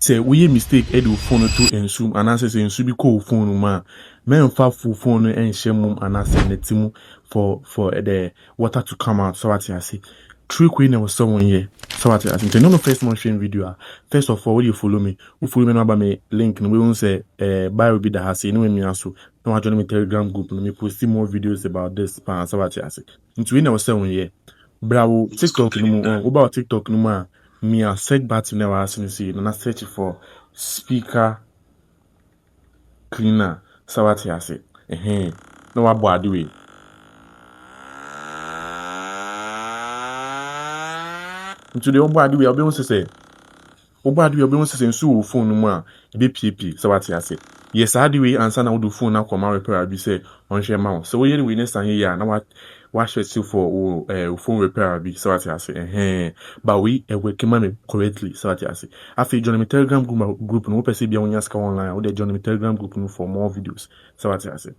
say we mistake edu phone to ensum and answer say ensu bi call phone ma men fa full phone and share mum and answer netimu for the water to come out. So what I say trick we never someone here. So what I say no first month sharing video. First of all, will you follow me? Who follow me number me link and we won't say buy will be the house anyway me also. No I join me Telegram group and me post more videos about this pan. So what I say into we never someone here. Bravo TikTok no more about TikTok no more. Me a search button now as you see and I search for speaker cleaner. So what I say no what bad way. Into the bad way I'll be able to say Oba do obi say nsu phone no mu a be pp so what I say yes I do we answer na do phone na come repair be say on share ma so we we next time here na what share for phone repair be so what I say but we work man correctly so what I say after join me Telegram group no person be on yaska online or join me Telegram group no for more videos so what I say